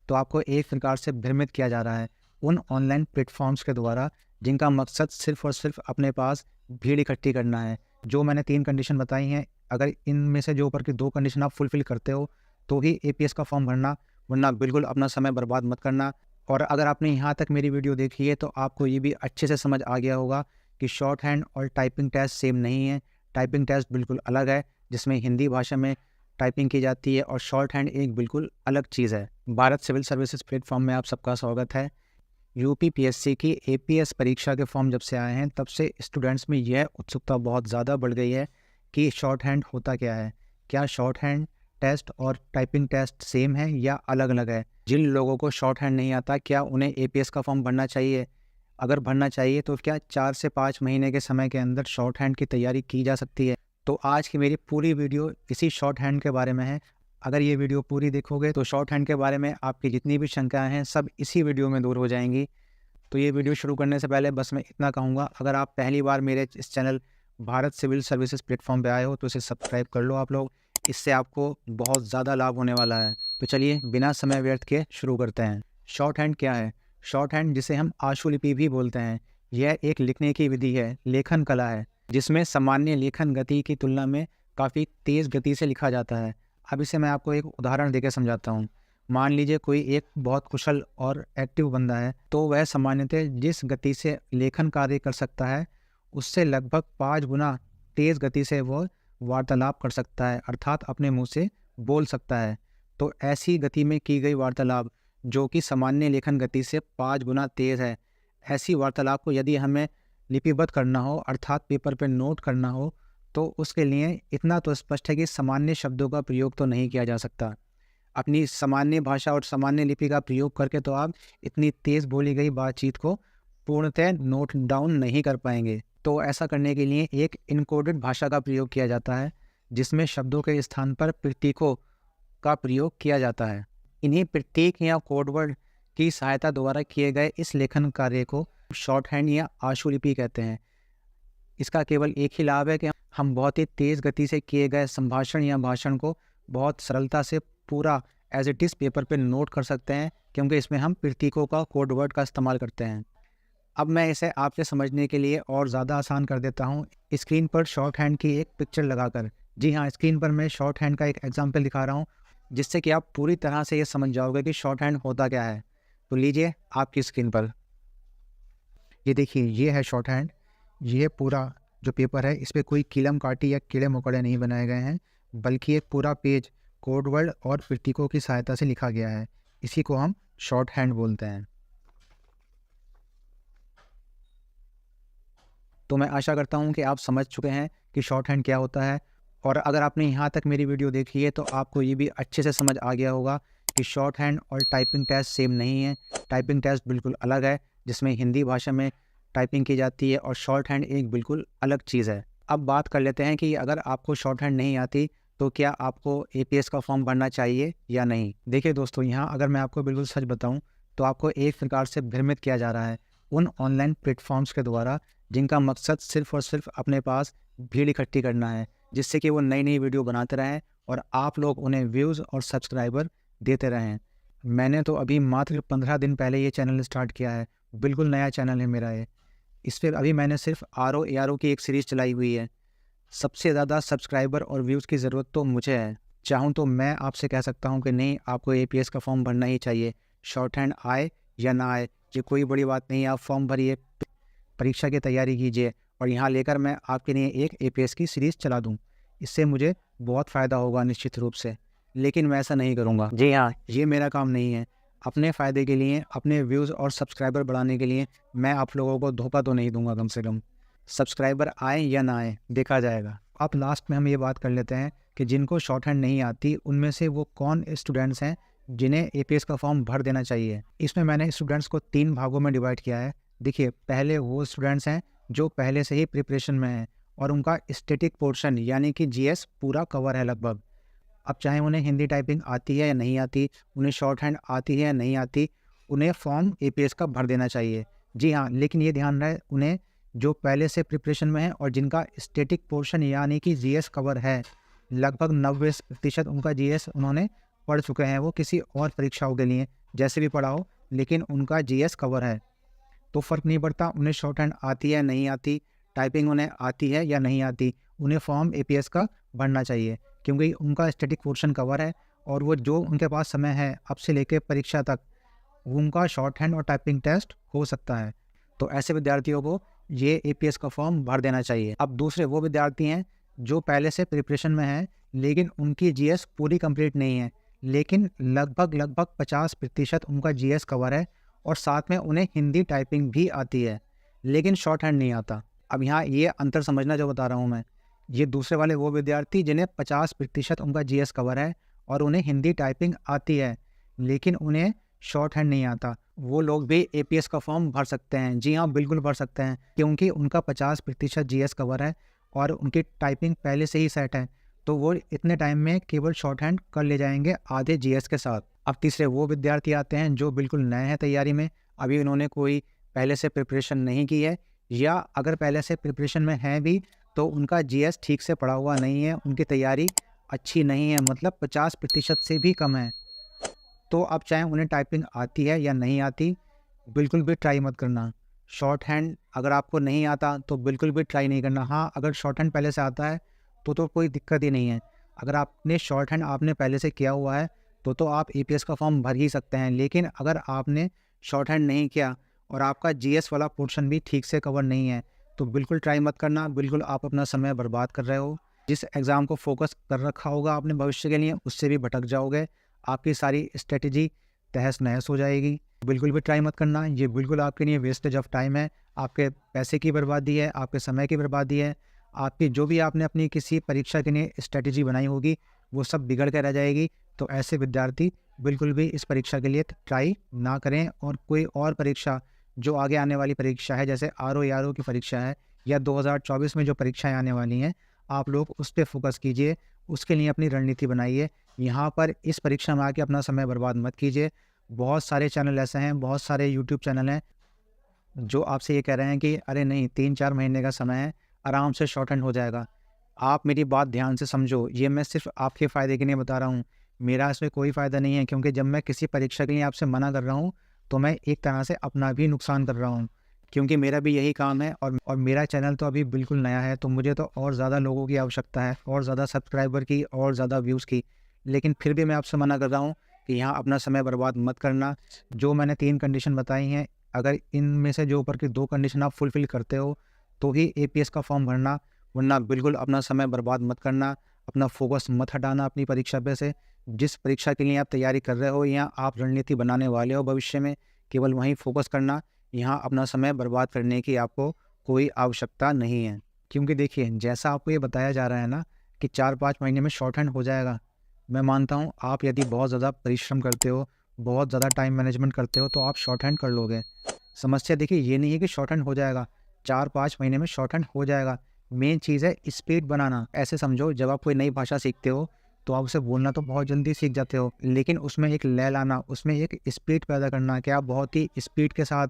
तो आपको एक प्रकार से भ्रमित किया जा रहा है उन ऑनलाइन प्लेटफॉर्म्स के द्वारा जिनका मकसद सिर्फ और सिर्फ अपने पास भीड़ इकट्ठी करना है। जो मैंने 3 कंडीशन बताई हैं, अगर इनमें से जो ऊपर की 2 कंडीशन आप फुलफ़िल करते हो तो ही एपीएस का फॉर्म भरना, वरना बिल्कुल अपना समय बर्बाद मत करना। और अगर आपने यहाँ तक मेरी वीडियो देखी है तो आपको ये भी अच्छे से समझ आ गया होगा कि शॉर्ट हैंड और टाइपिंग टेस्ट सेम नहीं है। टाइपिंग टेस्ट बिल्कुल अलग है, जिसमें हिंदी भाषा में टाइपिंग की जाती है, और शॉर्ट हैंड एक बिल्कुल अलग चीज़ है। भारत सिविल सर्विसेज प्लेटफॉर्म में आप सबका स्वागत है। यूपीपीएससी की एपीएस परीक्षा के फॉर्म जब से आए हैं तब से स्टूडेंट्स में यह उत्सुकता बहुत ज़्यादा बढ़ गई है कि शॉर्ट हैंड होता क्या है। क्या शॉर्ट हैंड टेस्ट और टाइपिंग टेस्ट सेम है या अलग अलग है? जिन लोगों को शॉर्ट हैंड नहीं आता, क्या उन्हें एपीएस का फॉर्म भरना चाहिए? अगर भरना चाहिए तो क्या 4 से 5 महीने के समय के अंदर शॉर्ट हैंड की तैयारी की जा सकती है? तो आज की मेरी पूरी वीडियो इसी शॉर्ट हैंड के बारे में है। अगर ये वीडियो पूरी देखोगे तो शॉर्ट हैंड के बारे में आपकी जितनी भी शंकाएं हैं सब इसी वीडियो में दूर हो जाएंगी। तो ये वीडियो शुरू करने से पहले बस मैं इतना कहूँगा, अगर आप पहली बार मेरे इस channel Bharat civil services platform पे आए हो तो इसे सब्सक्राइब कर लो आप लोग। इससे आपको बहुत ज़्यादा लाभ होने वाला है। तो चलिए बिना समय व्यर्थ के शुरू करते हैं। शॉर्ट हैंड क्या है? शॉर्ट हैंड, जिसे हम आशुलिपि भी बोलते हैं, यह एक लिखने की विधि है, लेखन कला है, जिसमें सामान्य लेखन गति की तुलना में काफ़ी तेज़ गति से लिखा जाता है। अब इसे मैं आपको एक उदाहरण देकर समझाता हूँ। मान लीजिए कोई एक बहुत कुशल और एक्टिव बंदा है, तो वह सामान्यतः जिस गति से लेखन कार्य कर सकता है उससे लगभग 5 गुना तेज़ गति से वो वार्तालाप कर सकता है, अर्थात अपने मुंह से बोल सकता है। तो ऐसी गति में की गई वार्तालाप जो कि सामान्य लेखन गति से 5 गुना तेज़ है, ऐसी वार्तालाप को यदि हमें लिपिबद्ध करना हो, अर्थात पेपर पर नोट करना हो, तो उसके लिए इतना तो स्पष्ट है कि सामान्य शब्दों का प्रयोग तो नहीं किया जा सकता। अपनी सामान्य भाषा और सामान्य लिपि का प्रयोग करके तो आप इतनी तेज़ बोली गई बातचीत को पूर्णतः नोट डाउन नहीं कर पाएंगे। तो ऐसा करने के लिए एक इनकोडेड भाषा का प्रयोग किया जाता है, जिसमें शब्दों के स्थान पर प्रतीकों का प्रयोग किया जाता है। इन्हीं प्रतीक या कोडवर्ड की सहायता द्वारा किए गए इस लेखन कार्य को शॉर्ट हैंड या आशुलिपि कहते हैं। इसका केवल एक ही लाभ है कि हम बहुत ही तेज़ गति से किए गए संभाषण या भाषण को बहुत सरलता से पूरा एज इट इज़ पेपर पे नोट कर सकते हैं, क्योंकि इसमें हम प्रतीकों का कोड वर्ड का इस्तेमाल करते हैं। अब मैं इसे आपके समझने के लिए और ज़्यादा आसान कर देता हूँ स्क्रीन पर शॉर्ट हैंड की एक पिक्चर लगाकर। जी हाँ, स्क्रीन पर मैं शॉर्ट हैंड का एक एग्जाम्पल दिखा रहा हूँ, जिससे कि आप पूरी तरह से ये समझ जाओगे कि शॉर्ट हैंड होता क्या है। तो लीजिए आपकी स्क्रीन पर ये देखिए, ये है शॉर्ट हैंड। ये पूरा जो पेपर है, इस पर कोई कीलम काटी या कीड़े मकोड़े नहीं बनाए गए हैं, बल्कि एक पूरा पेज कोड वर्ड और प्रतीकों की सहायता से लिखा गया है। इसी को हम शॉर्ट हैंड बोलते हैं। तो मैं आशा करता हूं कि आप समझ चुके हैं कि शॉर्ट हैंड क्या होता है। और अगर आपने यहाँ तक मेरी वीडियो देखी है तो आपको ये भी अच्छे से समझ आ गया होगा कि शॉर्ट हैंड और टाइपिंग टेस्ट सेम नहीं है। टाइपिंग टेस्ट बिल्कुल अलग है, जिसमें हिंदी भाषा में टाइपिंग की जाती है, और शॉर्ट हैंड एक बिल्कुल अलग चीज़ है। अब बात कर लेते हैं कि अगर आपको शॉर्ट हैंड नहीं आती तो क्या आपको एपीएस का फॉर्म भरना चाहिए या नहीं। देखिए दोस्तों, यहाँ अगर मैं आपको बिल्कुल सच बताऊँ तो आपको एक प्रकार से भ्रमित किया जा रहा है उन ऑनलाइन प्लेटफॉर्म्स के द्वारा जिनका मकसद सिर्फ और सिर्फ अपने पास भीड़ इकट्ठी करना है, जिससे कि वो नई नई वीडियो बनाते रहें और आप लोग उन्हें व्यूज़ और सब्सक्राइबर देते रहें। मैंने तो अभी मात्र 15 दिन पहले ये चैनल स्टार्ट किया है, बिल्कुल नया चैनल है मेरा ये। इस पर अभी मैंने सिर्फ आर ओ की एक सीरीज़ चलाई हुई है। सबसे ज़्यादा सब्सक्राइबर और व्यूज़ की ज़रूरत तो मुझे है। चाहूँ तो मैं आपसे कह सकता हूँ कि नहीं, आपको एपीएस का फॉर्म भरना ही चाहिए। शॉर्ट हैंड आए या ना आए, ये कोई बड़ी बात नहीं है। आप फॉर्म भरिए, परीक्षा की तैयारी कीजिए, और यहाँ लेकर मैं आपके लिए एक एपीएस की सीरीज़ चला दूँ। इससे मुझे बहुत फ़ायदा होगा निश्चित रूप से, लेकिन मैं ऐसा नहीं करूँगा। जी हाँ, ये मेरा काम नहीं है। अपने फ़ायदे के लिए, अपने व्यूज़ और सब्सक्राइबर बढ़ाने के लिए मैं आप लोगों को धोखा तो नहीं दूंगा। कम से कम सब्सक्राइबर आए या ना आए, देखा जाएगा। अब लास्ट में हम ये बात कर लेते हैं कि जिनको शॉर्ट हैंड नहीं आती उनमें से वो कौन स्टूडेंट्स हैं जिन्हें एपीएस का फॉर्म भर देना चाहिए। इसमें मैंने स्टूडेंट्स को 3 भागों में डिवाइड किया है। देखिए, पहले वो स्टूडेंट्स हैं जो पहले से ही प्रिपरेशन में हैं और उनका स्टैटिक पोर्शन यानी कि जीएस पूरा कवर है लगभग। अब चाहे उन्हें हिंदी टाइपिंग आती है या नहीं आती, उन्हें शॉर्ट हैंड आती है या नहीं आती, उन्हें फॉर्म एपीएस का भर देना चाहिए। जी हाँ, लेकिन ये ध्यान रहे, उन्हें जो पहले से प्रिपरेशन में है और जिनका स्टैटिक पोर्शन यानी कि जीएस कवर है, लगभग 90% उनका जीएस उन्होंने पढ़ चुके हैं वो किसी और परीक्षाओं के लिए, जैसे भी पढ़ा हो, लेकिन उनका जीएस कवर है। तो फ़र्क नहीं पड़ता उन्हें शॉर्ट हैंड आती है नहीं आती, टाइपिंग उन्हें आती है या नहीं आती, उन्हें फॉर्म एपीएस का भरना चाहिए, क्योंकि उनका स्टैटिक पोर्शन कवर है और वो जो उनके पास समय है अब से लेके परीक्षा तक, वो उनका शॉर्ट हैंड और टाइपिंग टेस्ट हो सकता है। तो ऐसे विद्यार्थियों को ये एपीएस का फॉर्म भर देना चाहिए। अब दूसरे वो विद्यार्थी हैं जो पहले से प्रिपरेशन में हैं, लेकिन उनकी जीएस पूरी कंप्लीट नहीं है, लेकिन लगभग 50% उनका जीएस कवर है और साथ में उन्हें हिंदी टाइपिंग भी आती है, लेकिन शॉर्ट हैंड नहीं आता। अब यहाँ ये अंतर समझना जो बता रहा हूँ मैं, ये दूसरे वाले वो विद्यार्थी जिन्हें 50% उनका जीएस कवर है और उन्हें हिंदी टाइपिंग आती है, लेकिन उन्हें शॉर्ट हैंड नहीं आता, वो लोग भी एपीएस का फॉर्म भर सकते हैं। जी हाँ, बिल्कुल भर सकते हैं, क्योंकि उनका 50% जीएस कवर है और उनकी टाइपिंग पहले से ही सेट है, तो वो इतने टाइम में केवल शॉर्ट हैंड कर ले जाएंगे आधे जीएस के साथ। अब तीसरे वो विद्यार्थी आते हैं जो बिल्कुल नए हैं तैयारी में, अभी उन्होंने कोई पहले से प्रिपरेशन नहीं की है, या अगर पहले से प्रिपरेशन में है भी तो उनका जीएस ठीक से पढ़ा हुआ नहीं है, उनकी तैयारी अच्छी नहीं है, मतलब 50% से भी कम है। तो अब चाहे उन्हें टाइपिंग आती है या नहीं आती, बिल्कुल भी ट्राई मत करना। शॉर्ट हैंड अगर आपको नहीं आता तो बिल्कुल भी ट्राई नहीं करना। हाँ, अगर शॉर्ट हैंड पहले से आता है तो कोई दिक्कत ही नहीं है। अगर आपने शॉर्ट हैंड आपने पहले से किया हुआ है तो आप एपीएस का फॉर्म भर ही सकते हैं, लेकिन अगर आपने शॉर्ट हैंड नहीं किया और आपका जीएस वाला पोर्शन भी ठीक से कवर नहीं है, तो बिल्कुल ट्राई मत करना, बिल्कुल आप अपना समय बर्बाद कर रहे हो। जिस एग्ज़ाम को फोकस कर रखा होगा आपने भविष्य के लिए, उससे भी भटक जाओगे, आपकी सारी स्ट्रेटजी तहस-नहस हो जाएगी। बिल्कुल भी ट्राई मत करना, ये बिल्कुल आपके लिए वेस्टेज ऑफ टाइम है, आपके पैसे की बर्बादी है, आपके समय की बर्बादी है, आपकी जो भी आपने अपनी किसी परीक्षा के लिए स्ट्रेटजी बनाई होगी, वो सब बिगड़ के रह जाएगी। तो ऐसे विद्यार्थी बिल्कुल भी इस परीक्षा के लिए ट्राई ना करें, और कोई और परीक्षा जो आगे आने वाली परीक्षा है, जैसे आरओ एआरओ की परीक्षा है या 2024 में जो परीक्षाएँ आने वाली हैं, आप लोग उस पे फोकस कीजिए, उसके लिए अपनी रणनीति बनाइए। यहाँ पर इस परीक्षा में आके अपना समय बर्बाद मत कीजिए। बहुत सारे चैनल ऐसे हैं, बहुत सारे यूट्यूब चैनल हैं जो आपसे ये कह रहे हैं कि अरे नहीं, 3-4 महीने का समय है, आराम से शॉर्ट हैंड हो जाएगा। आप मेरी बात ध्यान से समझो, ये मैं सिर्फ़ आपके फ़ायदे के लिए बता रहा हूँ। मेरा इसमें कोई फ़ायदा नहीं है, क्योंकि जब मैं किसी परीक्षा के लिए आपसे मना कर रहा हूँ, तो मैं एक तरह से अपना भी नुकसान कर रहा हूँ, क्योंकि मेरा भी यही काम है और मेरा चैनल तो अभी बिल्कुल नया है, तो मुझे तो और ज़्यादा लोगों की आवश्यकता है, और ज़्यादा सब्सक्राइबर की, और ज़्यादा व्यूज़ की। लेकिन फिर भी मैं आपसे मना कर रहा हूँ कि यहाँ अपना समय बर्बाद मत करना। जो मैंने 3 कंडीशन बताई हैं, अगर इनमें से जो ऊपर की 2 कंडीशन आप फुलफ़िल करते हो, तो ही एपीएस का फॉर्म भरना, वरना बिल्कुल अपना समय बर्बाद मत करना, अपना फ़ोकस मत हटाना अपनी परीक्षा पे से। जिस परीक्षा के लिए आप तैयारी कर रहे हो या आप रणनीति बनाने वाले हो भविष्य में, केवल वहीं फ़ोकस करना। यहाँ अपना समय बर्बाद करने की आपको कोई आवश्यकता नहीं है। क्योंकि देखिए, जैसा आपको ये बताया जा रहा है ना कि 4-5 महीने में शॉर्ट हैंड हो जाएगा, मैं मानता हूँ आप यदि बहुत ज़्यादा परिश्रम करते हो, बहुत ज़्यादा टाइम मैनेजमेंट करते हो, तो आप शॉर्ट हैंड कर लोगे। समस्या देखिए ये नहीं है कि शॉर्ट हैंड हो जाएगा, 4-5 महीने में शॉर्ट हैंड हो जाएगा। मेन चीज़ है स्पीड बनाना। ऐसे समझो, जब आप कोई नई भाषा सीखते हो, तो आप उसे बोलना तो बहुत जल्दी सीख जाते हो, लेकिन उसमें एक लय लाना, उसमें एक स्पीड पैदा करना कि आप बहुत ही स्पीड के साथ,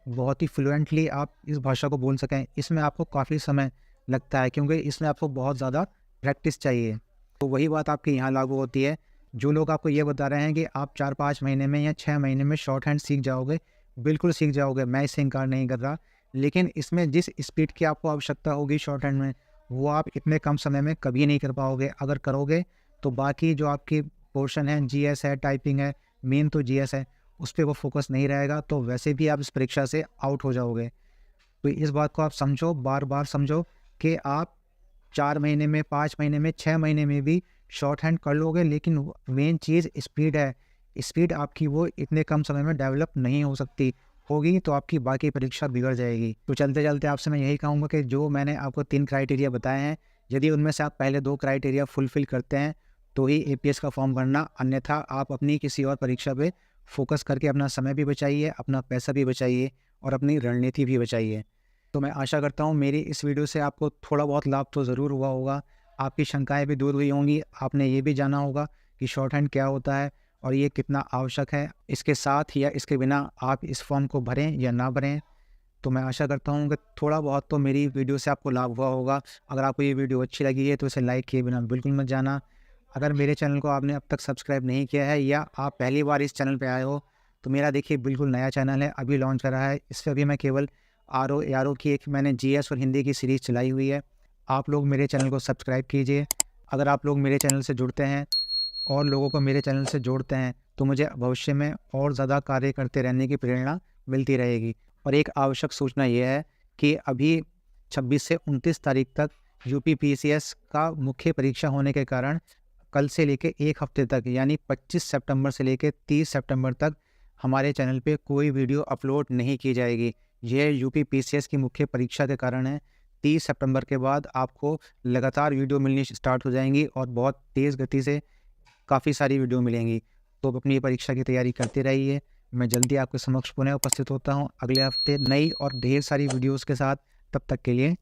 बहुत ही फ्लुएंटली आप इस भाषा को बोल सकें, इसमें आपको काफ़ी समय लगता है, क्योंकि इसमें आपको बहुत ज़्यादा प्रैक्टिस चाहिए। तो वही बात आपके यहाँ लागू होती है। जो लोग आपको ये बता रहे हैं कि आप 4-5 महीने में या 6 महीने में शॉर्ट हैंड सीख जाओगे, बिल्कुल सीख जाओगे, मैं इससे इनकार नहीं कर रहा। लेकिन इसमें जिस स्पीड की आपको आवश्यकता होगी शॉर्ट हैंड में, वो आप इतने कम समय में कभी नहीं कर पाओगे। अगर करोगे तो बाकी जो आपकी पोर्शन है, जीएस है, टाइपिंग है, मेन तो जीएस है, उस पे वो फोकस नहीं रहेगा, तो वैसे भी आप इस परीक्षा से आउट हो जाओगे। तो इस बात को आप समझो, बार-बार समझो कि आप 4 महीने में, 5 महीने में, 6 महीने में भी शॉर्ट हैंड कर लोगे, लेकिन मेन चीज़ स्पीड है। स्पीड आपकी वो इतने कम समय में डेवलप नहीं हो सकती, होगी तो आपकी बाकी परीक्षा बिगड़ जाएगी। तो चलते-चलते आपसे मैं यही कहूँगा कि जो मैंने आपको 3 क्राइटेरिया बताए हैं, यदि उनमें से आप पहले 2 क्राइटेरिया फुलफ़िल करते हैं, तो ही एपीएस का फॉर्म भरना, अन्यथा आप अपनी किसी और परीक्षा पे फ़ोकस करके अपना समय भी बचाइए, अपना पैसा भी बचाइए और अपनी रणनीति भी बचाइए। तो मैं आशा करता हूँ मेरी इस वीडियो से आपको थोड़ा बहुत लाभ तो ज़रूर हुआ होगा, आपकी शंकाएँ भी दूर हुई होंगी, आपने ये भी जाना होगा कि शॉर्ट हैंड क्या होता है और ये कितना आवश्यक है। इसके साथ या इसके बिना आप इस फॉर्म को भरें या ना भरें। तो मैं आशा करता हूँ कि थोड़ा बहुत तो मेरी वीडियो से आपको लाभ हुआ होगा। अगर आपको ये वीडियो अच्छी लगी है तो इसे लाइक किए बिना बिल्कुल मत जाना। अगर मेरे चैनल को आपने अब तक सब्सक्राइब नहीं किया है या आप पहली बार इस चैनल पे आए हो, तो मेरा देखिए बिल्कुल नया चैनल है, अभी लॉन्च करा है। इस पे अभी मैं केवल आर.ओ. की एक मैंने जीएस और हिंदी की सीरीज़ चलाई हुई है। आप लोग मेरे चैनल को सब्सक्राइब कीजिए। अगर आप लोग मेरे चैनल से जुड़ते हैं और लोगों को मेरे चैनल से जोड़ते हैं, तो मुझे भविष्य में और ज़्यादा कार्य करते रहने की प्रेरणा मिलती रहेगी। और एक आवश्यक सूचना ये है कि अभी 26 से 29 तारीख तक यूपी पीसीएस का मुख्य परीक्षा होने के कारण कल से लेके 1 हफ्ते तक यानी 25 सितंबर से लेके 30 सितंबर तक हमारे चैनल पे कोई वीडियो अपलोड नहीं की जाएगी। यह यूपी पीसीएस की मुख्य परीक्षा के कारण है। 30 सितंबर के बाद आपको लगातार वीडियो मिलनी स्टार्ट हो जाएँगी और बहुत तेज़ गति से काफ़ी सारी वीडियो मिलेंगी। तो आप अपनी परीक्षा की तैयारी करते रहिए। मैं जल्दी आपके समक्ष पुनः उपस्थित होता हूँ अगले हफ्ते नई और ढेर सारी वीडियोज़ के साथ। तब तक के लिए